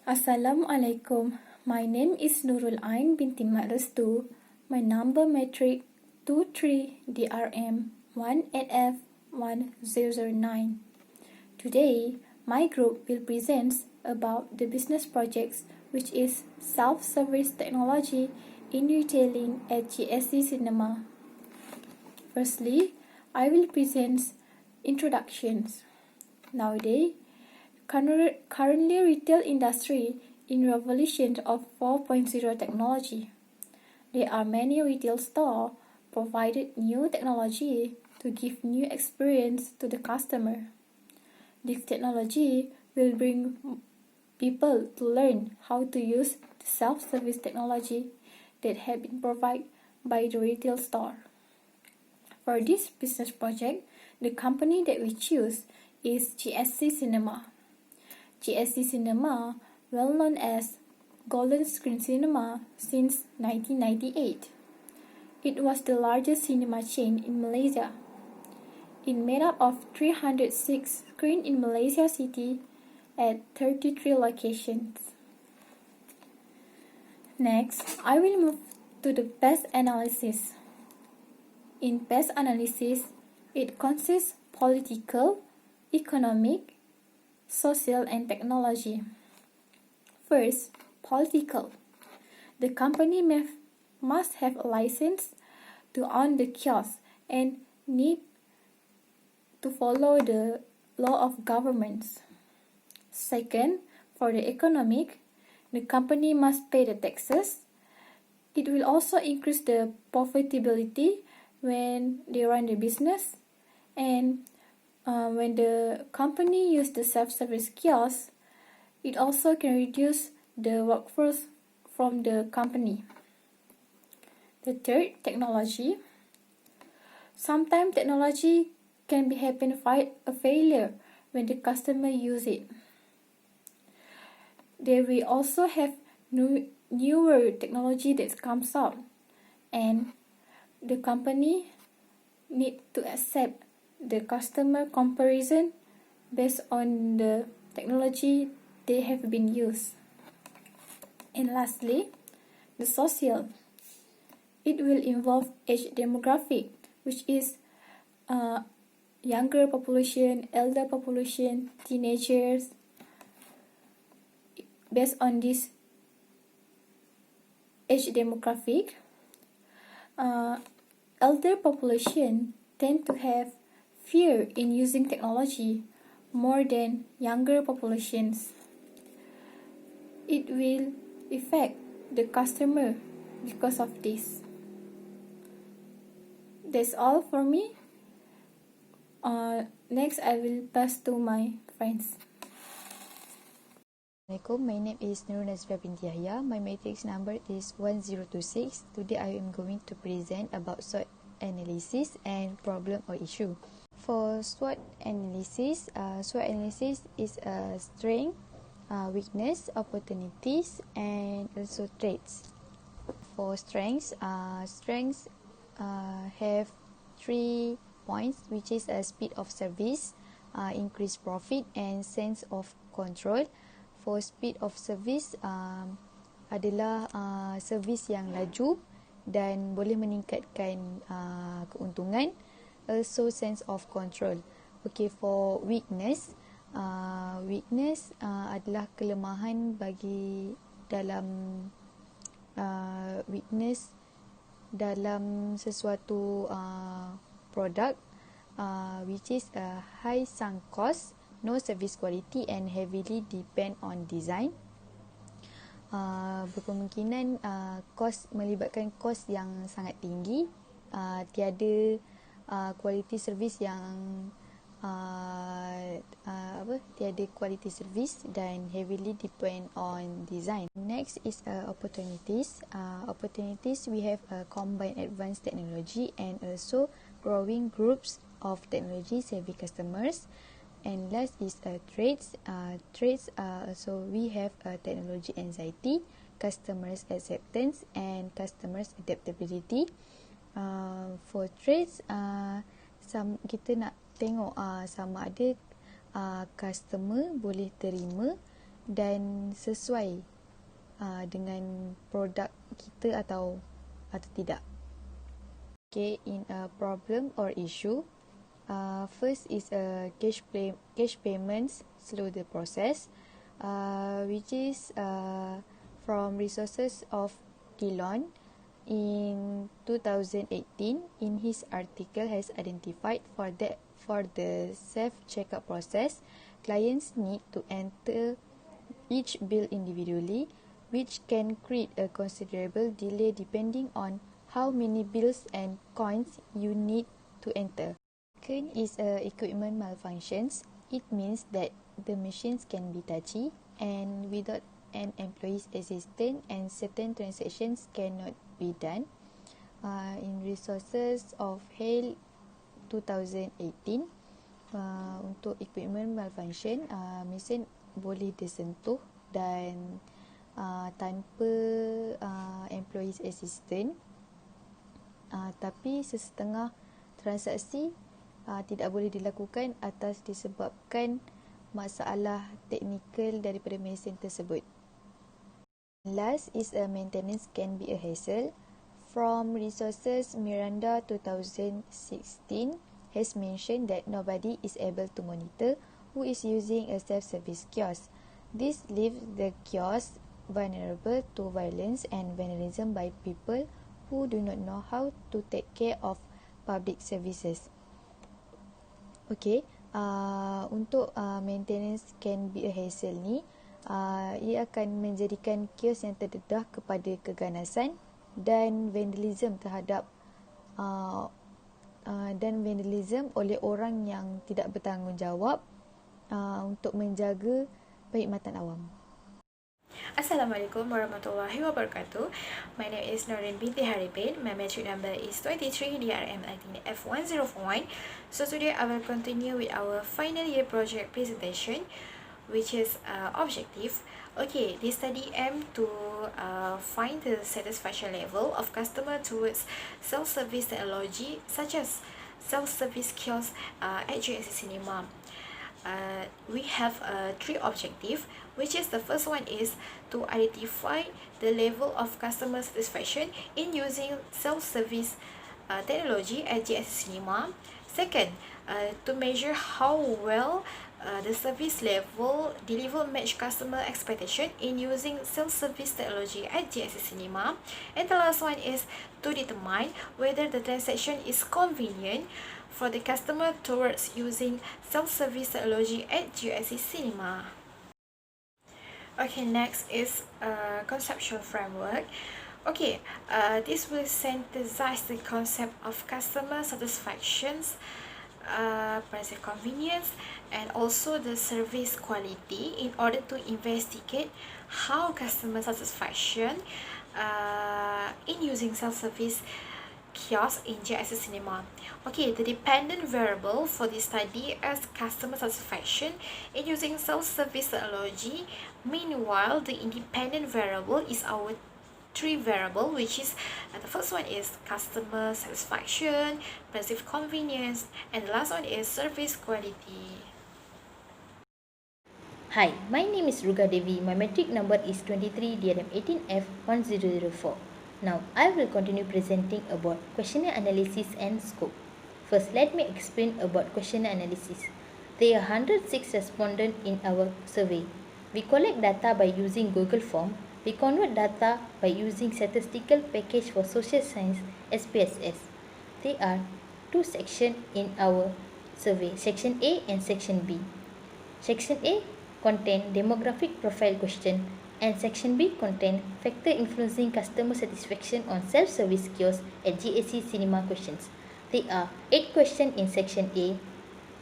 Assalamualaikum. My name is Nurul Ain binti Mat Restu. My number matric 23DRM18F1009. Today, my group will present about the business projects, which is self-service technology in retailing at GSC Cinema. Firstly, I will present introductions. Nowadays, currently retail industry in revolution of 4.0 technology. There are many retail stores provided new technology to give new experience to the customer. This technology will bring people to learn how to use the self-service technology that have been provided by the retail store. For this business project, the company that we choose is GSC Cinema. GSC Cinema, well known as Golden Screen Cinema since 1998. It was the largest cinema chain in Malaysia. It made up of 306 screens in Malaysia City at 33 locations. Next, I will move to the PES analysis. In PES analysis, it consists political, economic, social, and technology. First, political. The company must have a license to own the kiosk and need to follow the law of governments. Second, for the economic, the company must pay the taxes. It will also increase the profitability when they run the business, and when the company use the self-service kiosk, it also can reduce the workforce from the company. The third, technology. Sometimes technology can be a failure when the customer use it. There will also have newer technology that comes out, and the company need to accept the customer comparison based on the technology they have been used. And lastly, the social. It will involve age demographic, which is younger population, elder population, teenagers. Based on this age demographic, elder population tend to have fear in using technology more than younger populations. It will affect the customer because of this. That's all for me. Next, I will pass to my friends. Assalamualaikum, my name is Nurul Nazra binti Yahya. My matrix number is 1026. Today I am going to present about SWOT analysis and problem or issue. For SWOT analysis is a strength, weakness, opportunities, and also traits. For strengths have 3 points, which is a speed of service, increased profit, and sense of control. For speed of service adalah servis yang laju dan boleh meningkatkan keuntungan. Also sense of control. Okay, for weakness adalah kelemahan bagi dalam weakness dalam sesuatu produk, which is a high sunk cost, no service quality, and heavily depend on design. Berkemungkinan melibatkan kos yang sangat tinggi, tiada quality service yang tiada quality service dan heavily depend on design. Next is opportunities. Opportunities, we have a combined advanced technology and also growing groups of technology savvy customers. And last is traits. So we have technology anxiety, customers acceptance, and customers adaptability. For traits, kita nak tengok sama ada customer boleh terima dan sesuai dengan produk kita atau tidak. Okay, in a problem or issue, first is cash payments slow the process, which is from resources of Gilon in 2018 in his article has identified for the self-checkout process, clients need to enter each bill individually, which can create a considerable delay depending on how many bills and coins you need to enter. Second is equipment malfunctions. It means that the machines can be touchy and without an employee's assistance and certain transactions cannot be done. In resources of HALE 2018, untuk equipment malfunction, mesin boleh disentuh dan tanpa employee's assistance, tapi sesetengah transaksi tidak boleh dilakukan atas disebabkan masalah teknikal daripada mesin tersebut. Last is a maintenance can be a hassle. From resources Miranda 2016 has mentioned that nobody is able to monitor who is using a self-service kiosk. This leaves the kiosk vulnerable to violence and vandalism by people who do not know how to take care of public services. Okay, untuk maintenance can be a hassle ni, ia akan menjadikan kios yang terdedah kepada keganasan dan vandalism terhadap dan vandalism oleh orang yang tidak bertanggungjawab untuk menjaga perkhidmatan awam. Assalamualaikum warahmatullahi wabarakatuh. My name is Norin binti Haripin. My metric number is 23 DRM F104. So today I will continue with our final year project presentation, which is objective. Okay, this study aims to find the satisfaction level of customer towards self-service technology such as self-service kiosks at GSC Cinema. We have three objectives, which is the first one is to identify the level of customer satisfaction in using self-service technology at GSC Cinema. Second, to measure how well the service level deliver match customer expectation in using self-service technology at GSC Cinema. And the last one is to determine whether the transaction is convenient for the customer towards using self-service technology at GSC Cinema. Okay, next is Conceptual Framework. Okay, this will synthesize the concept of customer satisfactions, price convenience, and also the service quality in order to investigate how customer satisfaction in using self-service kiosk in GSC Cinema. Okay, the dependent variable for this study is customer satisfaction in using self-service technology. Meanwhile, the independent variable is our three variable, which is the first one is customer satisfaction, perceived convenience, and the last one is service quality. Hi, my name is Ruga Devi. My metric number is 23 DRM 18F1004. Now, I will continue presenting about questionnaire analysis and scope. First, let me explain about questionnaire analysis. There are 106 respondents in our survey. We collect data by using Google Form. We convert data by using Statistical Package for Social Science (SPSS). There are two sections in our survey, Section A and Section B. Section A contains demographic profile question and Section B contains factor influencing customer satisfaction on self-service kiosks at GSC Cinema questions. There are 8 questions in Section A.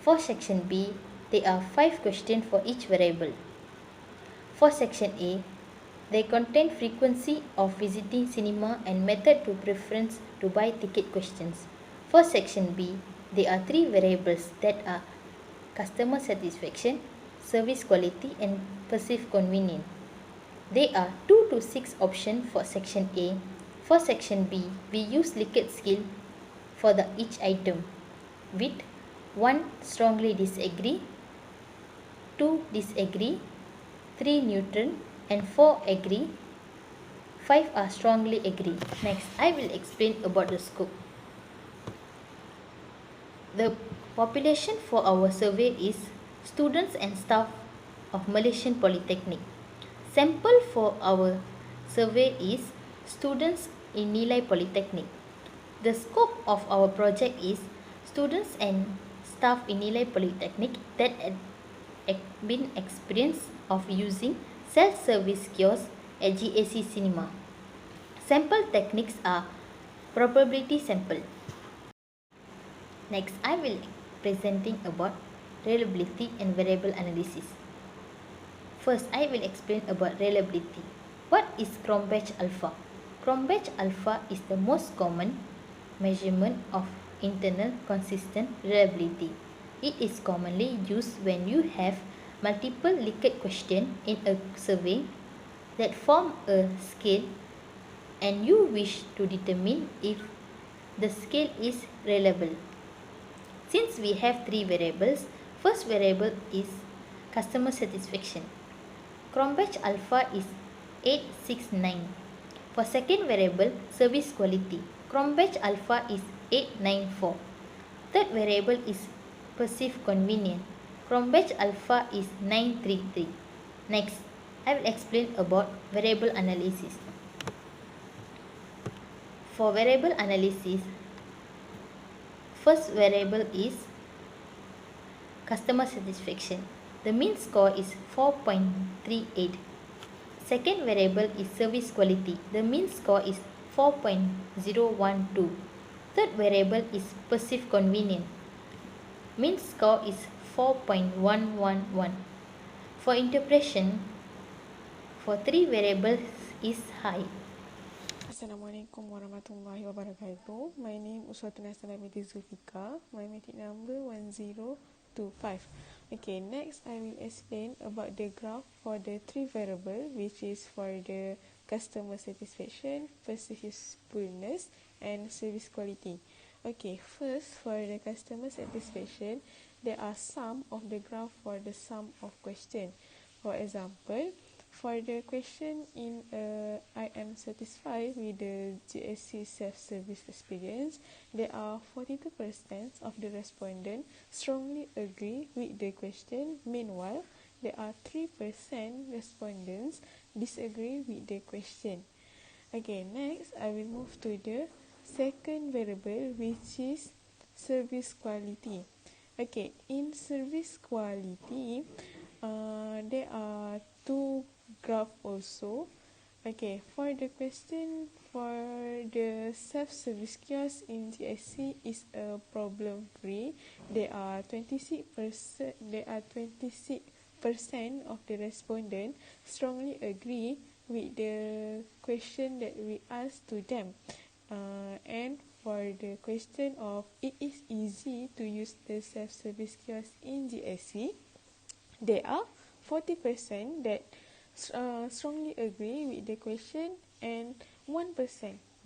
For Section B, there are 5 questions for each variable. For Section A, they contain frequency of visiting cinema and method to preference to buy ticket questions. For Section B, there are 3 variables that are customer satisfaction, service quality, and perceived convenience. There are 2 to 6 options for Section A. For Section B, we use Likert scale for each item with 1 strongly disagree, 2 disagree, 3 neutral, and 4 agree. 5 are strongly agree. Next, I will explain about the scope. The population for our survey is students and staff of Malaysian Polytechnic. Sample for our survey is students in Nilai Polytechnic. The scope of our project is students and staff in Nilai Polytechnic that had been experienced of using self-service kiosk at GAC Cinema. Sample techniques are probability sample. Next, I will presenting about reliability and variable analysis. First, I will explain about reliability. What is Cronbach alpha? Cronbach alpha is the most common measurement of internal consistent reliability. It is commonly used when you have multiple linked questions in a survey that form a scale and you wish to determine if the scale is reliable. Since we have 3 variables, first variable is customer satisfaction. Cronbach alpha is 869. For second variable, service quality, Cronbach alpha is 894. Third variable is perceived convenience. Cronbach alpha is 933. Next, I will explain about variable analysis. For variable analysis, first variable is customer satisfaction. The mean score is 4.38. Second variable is service quality. The mean score is 4.012. Third variable is perceived convenience. Mean score is 4.111. For interpretation, for 3 variables is high. Assalamualaikum warahmatullahi wabarakatuh. My name is Zulfika. My metric number 1025. Okay, next I will explain about the graph for the 3 variable, which is for the customer satisfaction, perceivableness, and service quality. Okay, first for the customer satisfaction, there are sum of the graph for the sum of question. For example, for the question in I am satisfied with the GSC self-service experience, there are 42% of the respondents strongly agree with the question. Meanwhile, there are 3% respondents disagree with the question. Okay, next I will move to the second variable, which is service quality. Okay, in service quality, there are 2 graph also. Okay, for the question for the self-service kiosk in GSC is a problem free. There are 26%. There are 26% of the respondent strongly agree with the question that we asked to them. And for the question of it is easy to use the self-service kiosk in GSC, there are 40% that strongly agree with the question and 1%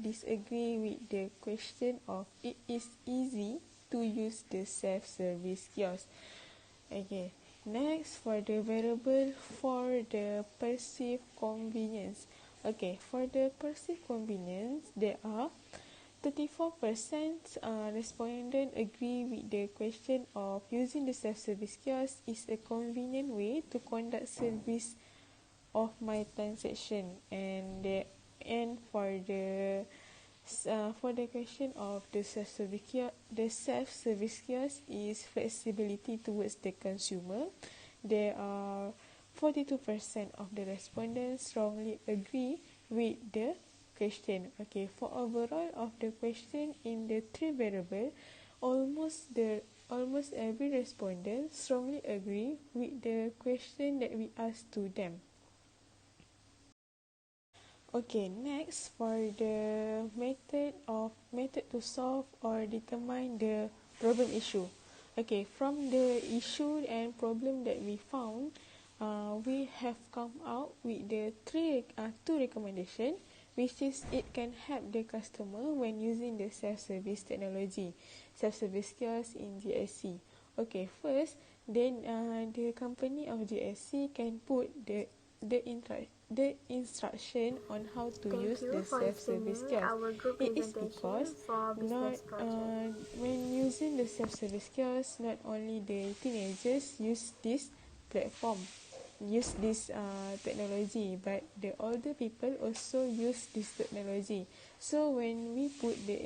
disagree with the question of it is easy to use the self-service kiosk. Okay, next for the variable for the perceived convenience. Okay, for the perceived convenience, there are 34% respondents agree with the question of using the self-service kiosk is a convenient way to conduct service of my transaction, and for the question of the self-service kiosk is flexibility towards the consumer. There are 42% of the respondents strongly agree with the question. Okay, for overall of the question in the 3 variable, almost every respondent strongly agree with the question that we asked to them. Okay, next for the method to solve or determine the problem issue. Okay, from the issue and problem that we found, we have come out with the 2 recommendation, which is it can help the customer when using the self-service technology, self-service kiosk in GSC. Okay, first, then the company of GSC can put the the instruction on how to use the self-service kiosk. It is because not when using the self-service kiosk, not only the teenagers use this platform, use this technology, but the older people also use this technology. So when we put the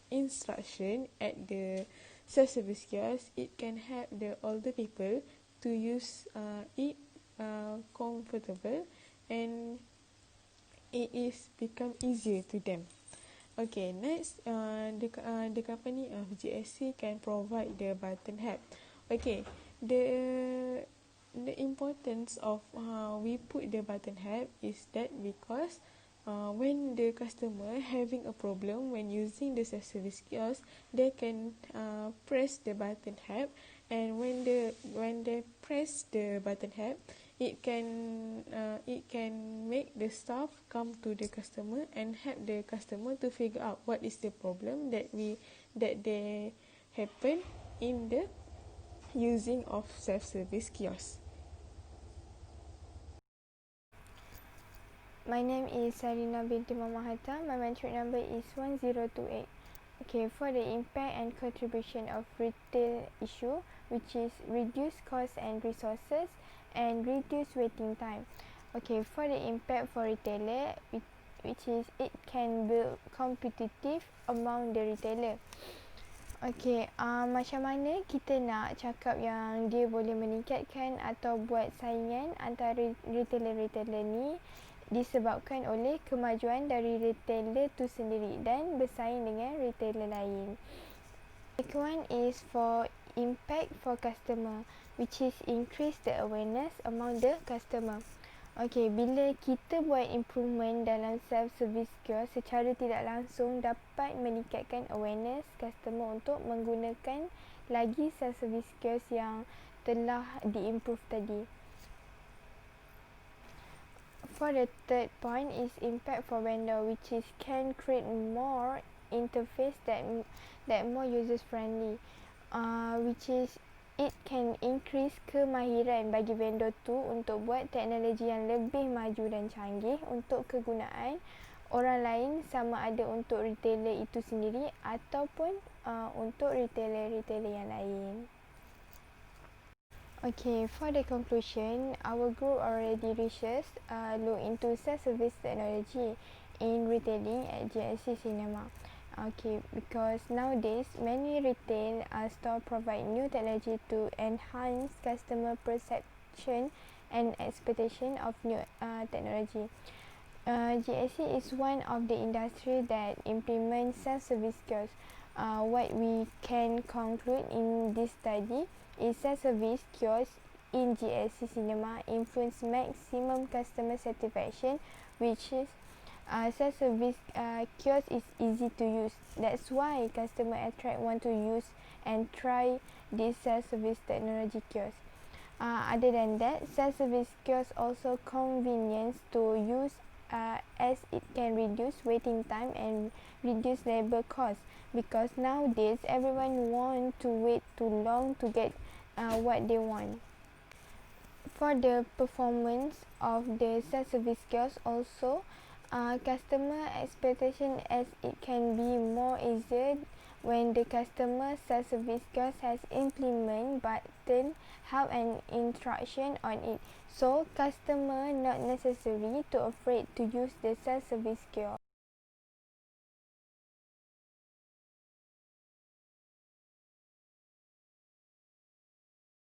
instruction at the self-service kiosk, it can help the older people to use it comfortable, and it is become easier to them. Okay, next, the company of GSC can provide the button help. Okay, the importance of we put the button help is that because when the customer having a problem when using the self-service kiosk, they can press the button help, and when they press the button help, it can make the staff come to the customer and help the customer to figure out what is the problem that they happen in the using of self-service kiosk. My name is Sarina binti Mamahata. My metric number is 1028. Okay, for the impact and contribution of retail issue, which is reduce cost and resources and reduce waiting time. Okay, for the impact for retailer, which is it can build competitive among the retailer. Okay, macam mana kita nak cakap yang dia boleh meningkatkan atau buat saingan antara retailer-retailer ni disebabkan oleh kemajuan dari retailer tu sendiri dan bersaing dengan retailer lain. Second one is for impact for customer, which is increase the awareness among the customer. Okay, bila kita buat improvement dalam self-service kiosk, secara tidak langsung dapat meningkatkan awareness customer untuk menggunakan lagi self-service kiosk yang telah diimprove tadi. For the third point is impact for vendor, which is can create more interface that more users friendly, which is it can increase kemahiran bagi vendor tu untuk buat teknologi yang lebih maju dan canggih untuk kegunaan orang lain, sama ada untuk retailer itu sendiri ataupun untuk retailer-retailer yang lain. Okay, for the conclusion, our group already researched look into self-service technology in retailing at GSC Cinema. Okay, because nowadays many retail store provide new technology to enhance customer perception and expectation of new technology. GSC is one of the industry that implements self-service kiosks. What we can conclude in this study is self-service kiosks in GSC Cinema influence maximum customer satisfaction, which is self-service kiosk is easy to use. That's why customer attract want to use and try this self-service technology kiosk. Other than that, self-service kiosk also convenience to use as it can reduce waiting time and reduce labor cost, because nowadays everyone want to wait too long to get what they want. For the performance of the self-service kiosk also, customer expectation as it can be more easier when the customer self-service kiosk has implement button help and instruction on it, so customer not necessary to afraid to use the self-service kiosk.